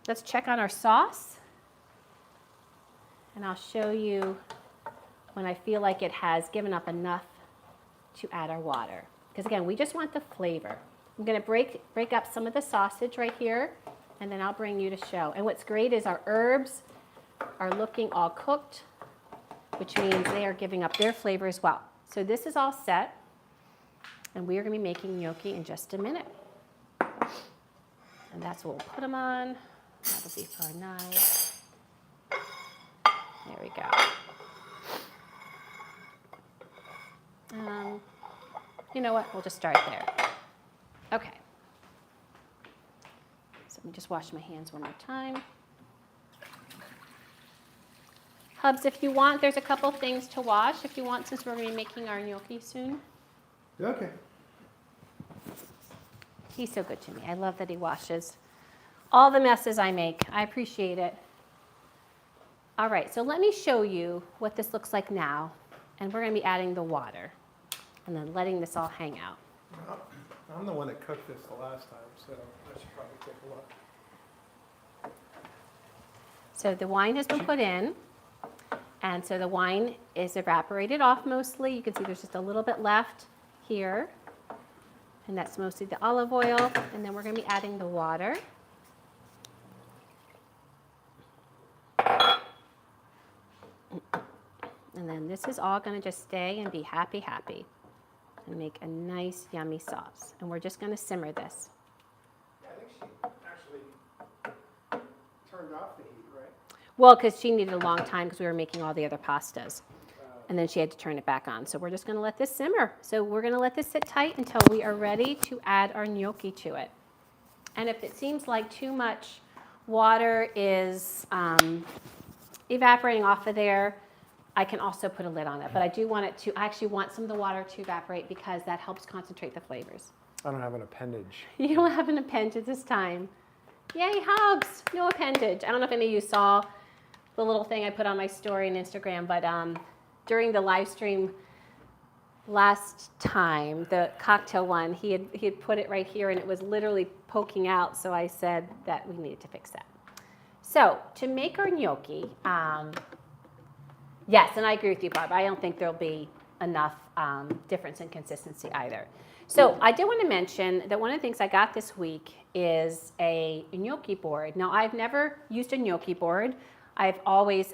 S1: Let's check on our sauce. And I'll show you when I feel like it has given up enough to add our water. Because again, we just want the flavor. I'm going to break up some of the sausage right here, and then I'll bring you to show. And what's great is our herbs are looking all cooked, which means they are giving up their flavor as well. So this is all set, and we are going to be making gnocchi in just a minute. And that's what we'll put them on. That'll be for our knife. There we go. You know what? We'll just start there. Okay. So let me just wash my hands one more time. Hubs, if you want, there's a couple things to wash if you want, since we're going to be making our gnocchi soon.
S2: Okay.
S1: He's so good to me. I love that he washes all the messes I make. I appreciate it. All right, so let me show you what this looks like now. And we're going to be adding the water and then letting this all hang out.
S2: Well, I'm the one that cooked this the last time, so I should probably take a look.
S1: So the wine has been put in. And so the wine is evaporated off mostly. You can see there's just a little bit left here. And that's mostly the olive oil. And then we're going to be adding the water. And then this is all going to just stay and be happy, happy. And make a nice, yummy sauce. And we're just going to simmer this.
S2: Yeah, I think she actually turned off the heat, right?
S1: Well, because she needed a long time because we were making all the other pastas. And then she had to turn it back on. So we're just going to let this simmer. So we're going to let this sit tight until we are ready to add our gnocchi to it. And if it seems like too much water is evaporating off of there, I can also put a lid on it. But I do want it to, I actually want some of the water to evaporate because that helps concentrate the flavors.
S2: I don't have an appendage.
S1: You don't have an appendage this time. Yay, Hubs! No appendage. I don't know if any of you saw the little thing I put on my story on Instagram, but during the live stream last time, the cocktail one, he had put it right here and it was literally poking out, so I said that we needed to fix that. So to make our gnocchi, yes, and I agree with you, Barb. I don't think there'll be enough difference in consistency either. So I did want to mention that one of the things I got this week is a gnocchi board. Now, I've never used a gnocchi board.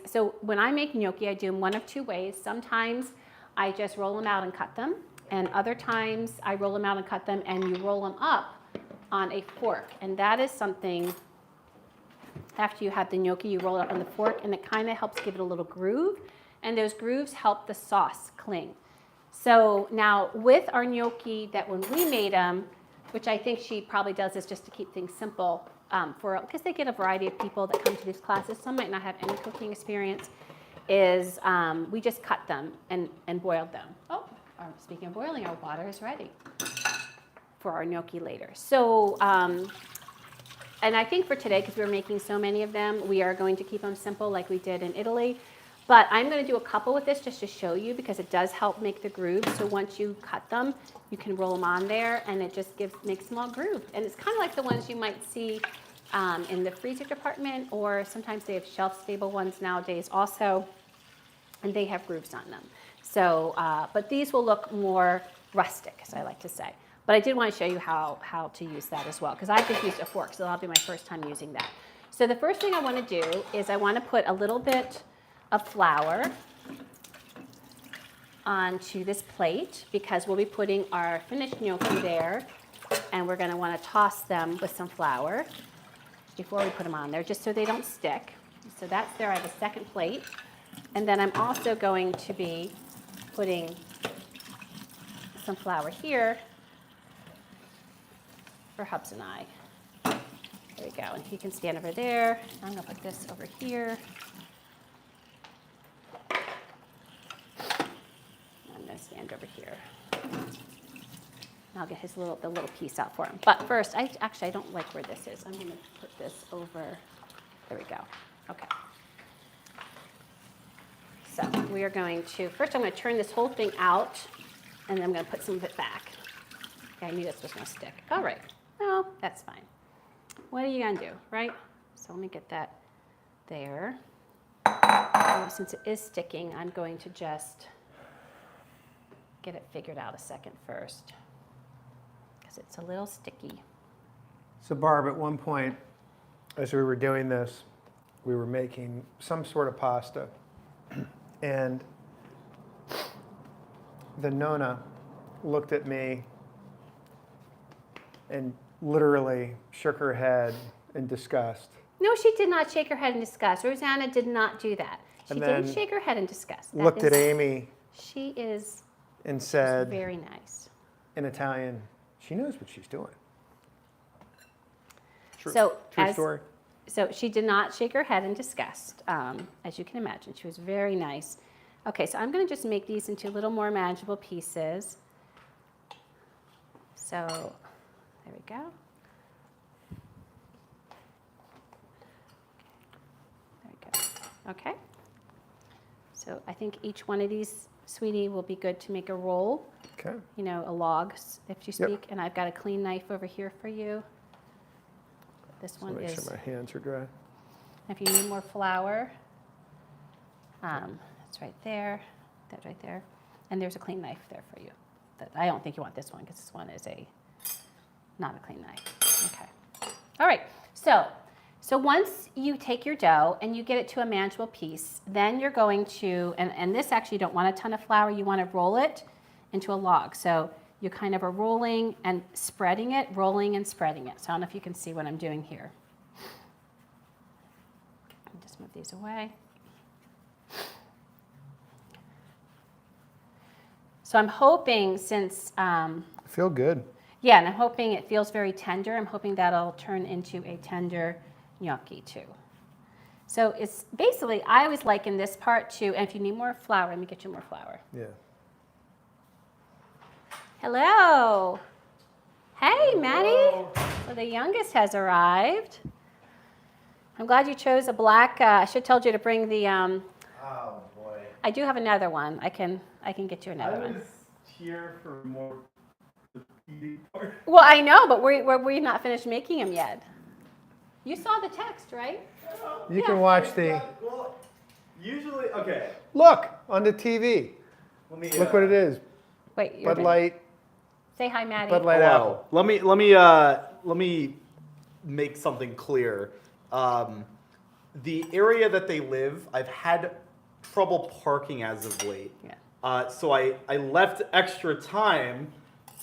S1: So when I make gnocchi, I do them one of two ways. Sometimes I just roll them out and cut them. And other times I roll them out and cut them and you roll them up on a fork. And that is something, after you have the gnocchi, you roll it up on the fork and it kind of helps give it a little groove. And those grooves help the sauce cling. So now with our gnocchi, that when we made them, which I think she probably does this just to keep things simple, because they get a variety of people that come to these classes. Some might not have any cooking experience. Is we just cut them and boiled them. Oh, speaking of boiling, our water is ready for our gnocchi later. So, and I think for today, because we're making so many of them, we are going to keep them simple like we did in Italy. But I'm going to do a couple with this just to show you because it does help make the grooves. So once you cut them, you can roll them on there and it just makes them all grooved. And it's kind of like the ones you might see in the freezer department, or sometimes they have shelf-stable ones nowadays also, and they have grooves on them. So, but these will look more rustic, as I like to say. But I did want to show you how to use that as well, because I've just used a fork, so that'll be my first time using that. So the first thing I want to do is I want to put a little bit of flour onto this plate because we'll be putting our finished gnocchi there, and we're going to want to toss them with some flour before we put them on there, just so they don't stick. So that's there. I have a second plate, and then I'm also going to be putting some flour here for Hubs and I. There we go, and he can stand over there. I'm going to put this over here. I'm going to stand over here. I'll get the little piece out for him. But first, I don't like where this is. I'm going to put this over. There we go. Okay. So we are going to, first I'm going to turn this whole thing out, and then I'm going to put some of it back. Okay, I knew this was going to stick. All right. No, that's fine. What are you going to do, right? So let me get that there. And since it is sticking, I'm going to just get it figured out a second first, because it's a little sticky.
S2: So Barb, at one point, as we were doing this, we were making some sort of pasta, and the Nonna looked at me and literally shook her head in disgust.
S1: No, she did not shake her head in disgust. Rosanna did not do that. She
S2: And
S1: didn't
S2: then
S1: shake her head in disgust. That
S2: looked at
S1: is-
S2: Amy
S1: She is
S2: and said
S1: very nice.
S2: in Italian, she knows what she's doing. True,
S1: So
S2: true story.
S1: So she did not shake her head in disgust, as you can imagine. She was very nice. Okay, so I'm going to just make these into a little more manageable pieces. So there we go. There we go. Okay. So I think each one of these, sweetie, will be good to make a roll.
S2: Okay.
S1: You know, a log, if you
S2: Yep.
S1: speak. And I've got a clean knife over here for you. This
S2: So
S1: one
S2: make
S1: is.
S2: sure my hands are dry.
S1: If you need more flour, it's right there. That's right there. And there's a clean knife there for you. I don't think you want this one because this one is not a clean knife. Okay. All right. So once you take your dough and you get it to a manageable piece, then you're going to, and this actually you don't want a ton of flour. You want to roll it into a log. So you kind of are rolling and spreading it, rolling and spreading it. So I don't know if you can see what I'm doing here. Just move these away. So I'm hoping since,
S2: Feel good.
S1: yeah, and I'm hoping it feels very tender. I'm hoping that'll turn into a tender gnocchi too. So it's basically, I always liken this part to, and if you need more flour, let me get you more flour.
S2: Yeah.
S1: Hello. Hey, Maddie. So the youngest has arrived. I'm glad you chose a black, I should have told you to bring the,
S3: Oh boy.
S1: I do have another one. I can get you another one.
S3: I was here for more the eating part.
S1: Well, I know, but we're not finished making them yet. You saw the text, right?
S2: You can watch the,
S3: Well, usually, okay.
S2: look, on the TV.
S3: Let me
S2: Look what it is.
S1: Wait, you're
S2: Bud Light,
S1: Say hi, Maddie.
S2: Bud Light Apple.
S3: Let me make something clear. The area that they live, I've had trouble parking as of late.
S1: Yeah.
S3: So I left extra time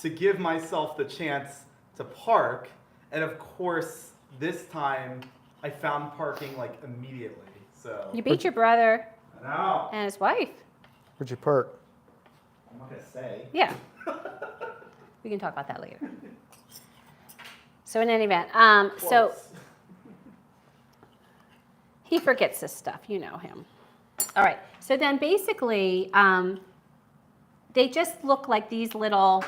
S3: to give myself the chance to park, and of course this time I found parking like immediately. So
S1: You beat your brother
S3: I know.
S1: and his wife.
S2: Where'd you park?
S3: I'm not gonna say.
S1: Yeah. We can talk about that later. So in any event, so
S3: Close.
S1: he forgets this stuff. You know him. All right. So then basically, they just look like these little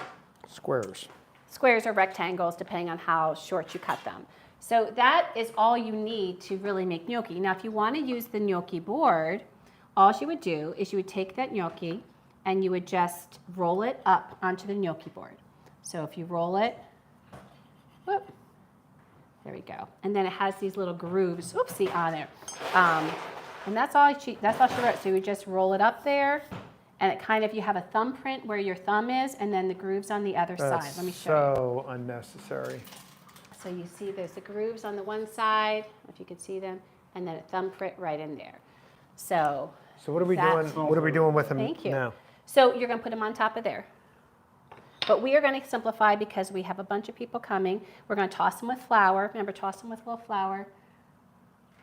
S2: Squares.
S1: squares or rectangles, depending on how short you cut them. So that is all you need to really make gnocchi. Now, if you want to use the gnocchi board, all you would do is you would take that gnocchi and you would just roll it up onto the gnocchi board. So if you roll it, whoop, there we go. And then it has these little grooves, oopsie, on it. And that's all she wrote. So you would just roll it up there, and it kind of, you have a thumbprint where your thumb is, and then the grooves on the other side.
S2: That's
S1: Let me show you.
S2: so unnecessary.
S1: So you see there's the grooves on the one side, if you can see them, and then a thumbprint right in there. So
S2: So what are we
S1: That-
S2: doing? What are we doing with them
S1: Thank you.
S2: now?
S1: So you're going to put them on top of there. But we are going to simplify because we have a bunch of people coming. We're going to toss them with flour. Remember, toss them with a little flour.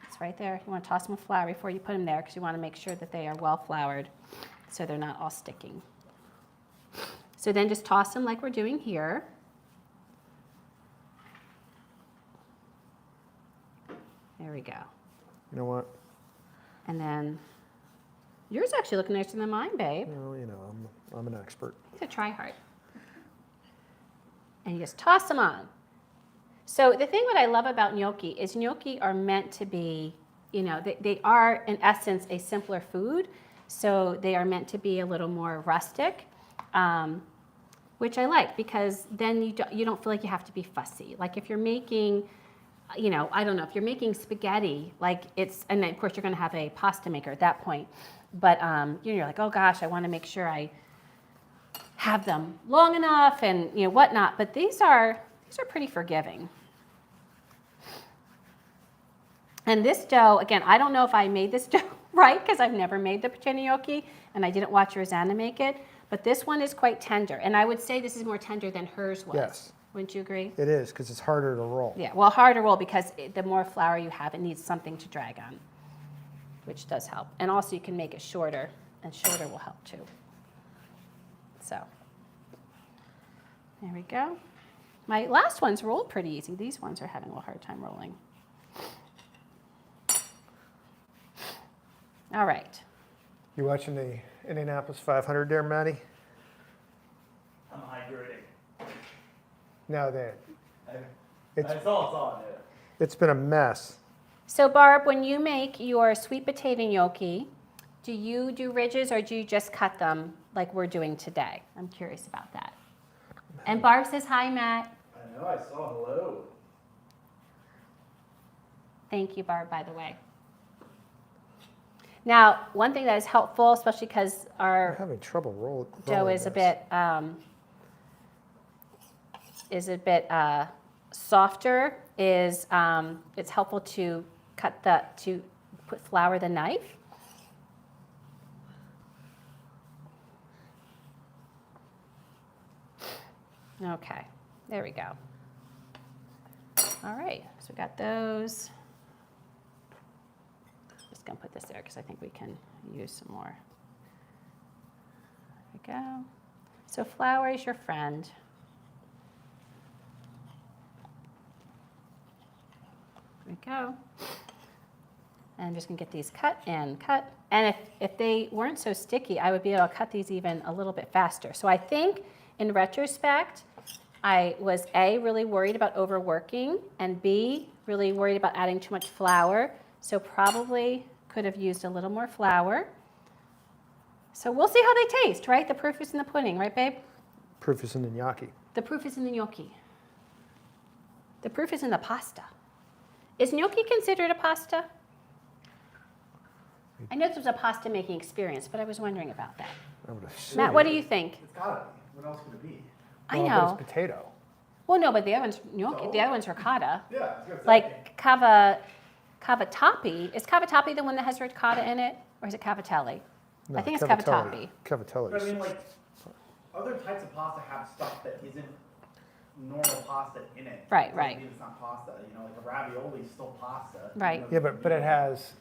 S1: It's right there. You want to toss them with flour before you put them there because you want to make sure that they are well floured so they're not all sticking. So then just toss them like we're doing here. There we go.
S2: You know what?
S1: And then yours actually look nicer than mine, babe.
S2: Well, you know, I'm an expert.
S1: He's a try hard. And you just toss them on. So the thing what I love about gnocchi is gnocchi are meant to be, you know, they are in essence a simpler food. So they are meant to be a little more rustic, which I like because then you don't feel like you have to be fussy. Like if you're making, you know, I don't know, if you're making spaghetti, like and then of course you're going to have a pasta maker at that point. But you're like, oh gosh, I want to make sure I have them long enough and you know whatnot. But these are pretty forgiving. And this dough, again, I don't know if I made this dough right because I've never made the pancetta gnocchi and I didn't watch Rosanna make it. But this one is quite tender, and I would say this is more tender than hers was.
S2: Yes.
S1: Wouldn't you agree?
S2: It is because it's harder to roll.
S1: Yeah. Well, harder roll because the more flour you have, it needs something to drag on. which does help. And also you can make it shorter, and shorter will help too. So there we go. My last ones rolled pretty easy. These ones are having a little hard time rolling. All right.
S2: You watching the Indianapolis 500 there, Maddie?
S3: I'm hydrating.
S2: No,
S3: I saw it.
S2: it's been a mess.
S1: So Barb, when you make your sweet potato gnocchi, do you do ridges or do you just cut them like we're doing today? I'm curious about that. And Barb says hi, Matt.
S3: I know, I saw hello.
S1: Thank you, Barb, by the way. Now, one thing that is helpful, especially because
S2: I'm
S1: our
S2: having trouble
S1: dough
S2: rolling
S1: is a
S2: this.
S1: bit softer, is it's helpful to to put flour the knife. Okay, there we go. All right, so we got those. Just gonna put this there because I think we can use some more. There we go. So flour is your friend. There we go. And I'm just gonna get these cut and cut. And if they weren't so sticky, I would be able to cut these even a little bit faster. So I think in retrospect, I was A, really worried about overworking, and B, really worried about adding too much flour. So probably could have used a little more flour. So we'll see how they taste, right? The proof is in the pudding, right, babe?
S2: Proof is in the gnocchi.
S1: The proof is in the gnocchi. The proof is in the pasta. Is gnocchi considered a pasta? I know this was a pasta making experience, but I was wondering about that.
S2: I would assume.
S1: Matt, what do you think?
S3: It's gotta be. What else would it be?
S1: I
S2: Well,
S1: know.
S2: But it's potato.
S1: Well, no, but the other one's gnocchi. The other one's ricotta.
S3: Yeah, I was gonna say.
S1: Like cavatappi. Is cavatappi the one that has ricotta in it, or is it cavatelli?
S2: No,
S1: I think it's cavatappi.
S2: Cavatelli.
S3: But I mean, like, other types of pasta have stuff that isn't normal pasta in it.
S1: Right,
S3: Doesn't
S1: right.
S3: mean it's not pasta. You know, like a ravioli is still pasta.
S1: Right.
S3: Even
S2: Yeah,
S3: though
S2: but it has.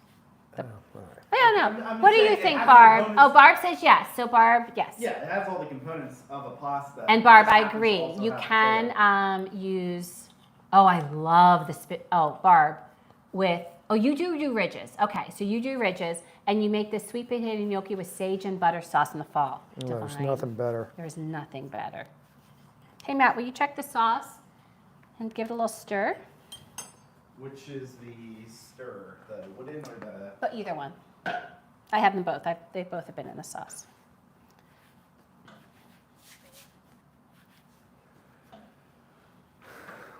S1: The-
S2: oh, all right.
S1: I don't know.
S3: I'm
S1: What do
S3: saying
S1: you
S3: it
S1: think,
S3: has
S1: Barb?
S3: components-
S1: Oh, Barb says yes. So Barb, yes.
S3: Yeah, it has all the components of a pasta.
S1: And Barb,
S3: It just
S1: I
S3: happens to
S1: agree.
S3: also
S1: You
S3: have
S1: can
S3: potato.
S1: use. Oh, I love the spit. Oh, Barb, with. Oh, you do ridges. Okay, so you do ridges, and you make this sweet potato gnocchi with sage and butter sauce in the fall.
S2: Oh, there's
S1: Divine.
S2: nothing better.
S1: There's nothing better. Hey, Matt, will you check the sauce and give it a little stir?
S3: Which is the stir, the wooden or the.
S1: But either one. I have them both. They both have been in the sauce.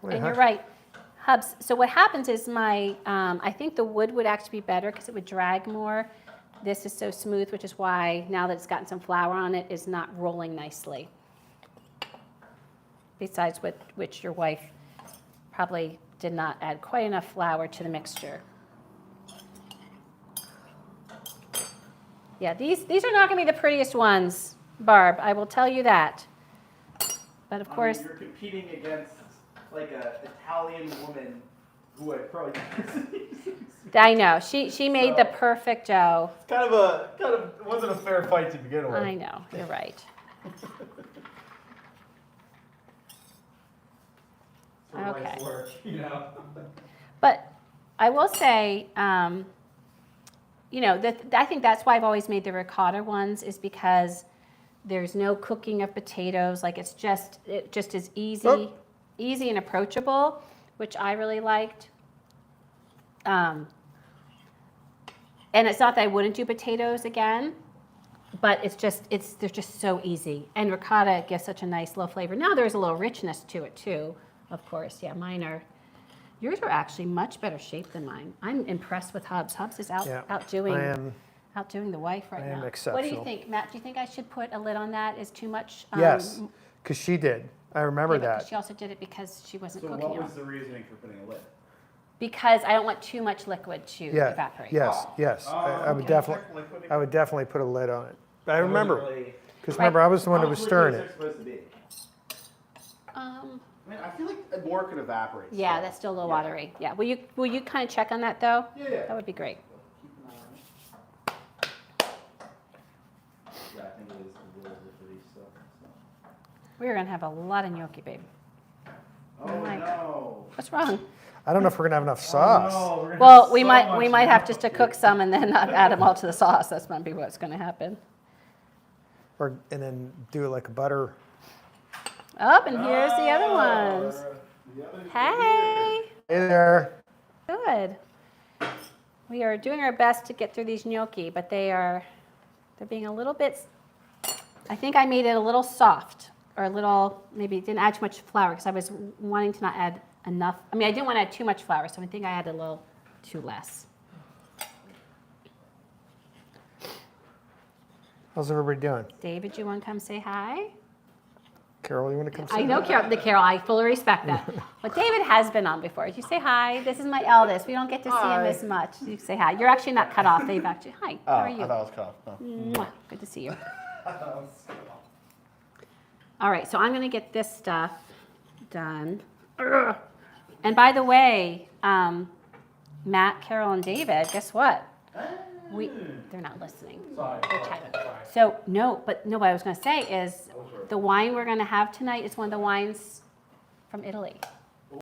S2: Wait,
S1: And
S2: huh?
S1: you're right, Hubs. So what happens is I think the wood would actually be better because it would drag more. This is so smooth, which is why now that it's gotten some flour on it, is not rolling nicely. Besides which your wife probably did not add quite enough flour to the mixture. Yeah, these are not going to be the prettiest ones, Barb. I will tell you that. But of course,
S3: you're competing against like an Italian woman who I probably.
S1: I know she made the
S3: So-
S1: perfect dough.
S3: It's kind of it wasn't a fair fight to begin with.
S1: I know, you're right.
S3: For life's
S1: Okay.
S3: work, you know.
S1: But I will say, you know, I think that's why I've always made the ricotta ones, is because there's no cooking of potatoes. Like it just is easy,
S2: Oh.
S1: easy and approachable, which I really liked. And it's not that I wouldn't do potatoes again, but they're just so easy. And ricotta gives such a nice low flavor. Now there's a little richness to it too, of course. Yeah, yours are actually much better shaped than mine. I'm impressed with Hubs. Hubs is
S2: Yeah,
S1: outdoing the wife right
S2: I
S1: now.
S2: am
S1: What do you
S2: exceptional.
S1: think, Matt? Do you think I should put a lid on that? Is too much?
S2: Yes, because she did. I remember
S1: yeah, but
S2: that.
S1: She also did it because she wasn't
S3: So
S1: cooking
S3: what
S1: it.
S3: was the reasoning for putting a lid?
S1: Because I don't want too much liquid to
S2: Yeah.
S1: evaporate.
S2: Yes.
S3: Oh.
S2: Yes.
S3: Oh,
S2: I would
S3: okay.
S2: definitely.
S3: Liquid-
S2: I would definitely put a lid on it. But I
S3: That wasn't
S2: remember
S3: really-
S2: because remember I was the one
S3: How
S2: that was
S3: much
S2: stirring
S3: liquid is
S2: it.
S3: there supposed to be?
S1: Um,
S3: I mean, I feel like more could evaporate.
S1: yeah,
S3: still.
S1: that's still a little
S3: Yeah.
S1: watery. Yeah. Will you kind of check on that though?
S3: Yeah, yeah.
S1: That would be great.
S3: Keep an eye on it.
S1: We're gonna have a lot of gnocchi, babe.
S3: Oh
S1: my
S3: no.
S1: What's wrong?
S2: I don't know if we're gonna have enough sauce.
S3: Oh, no, we're gonna
S1: Well,
S3: have
S1: we
S3: so
S1: might
S3: much
S1: have just to
S3: gnocchi.
S1: cook some and then not add them all to the sauce. That's might be what's gonna happen.
S2: And then do it like a butter.
S1: Oh, and here's the other ones.
S3: The others are
S1: Hey,
S2: Hey there.
S1: good. We are doing our best to get through these gnocchi, but they're being a little bit. I think I made it a little soft, or a little maybe didn't add too much flour because I was wanting to not add enough. I mean, I didn't want to add too much flour, so I think I added a little too less.
S2: How's everybody doing?
S1: David, you want to come say hi?
S2: Carol, you want to come say
S1: I know
S2: hi?
S1: Carol, I fully respect that. But David has been on before. You say hi. This is my eldest. We don't get to see him as much. You say hi. You're actually not cut off. They've actually, hi, how are you?
S4: I thought it was cut off. No.
S1: Mwah. Good to see you. All right, so I'm going to get this stuff done. Ugh. And by the way, Matt, Carol, and David, guess what? They're not listening.
S3: Sorry.
S1: They're chatting. So but what I was going to say is the wine we're going to have tonight is one of the wines from Italy.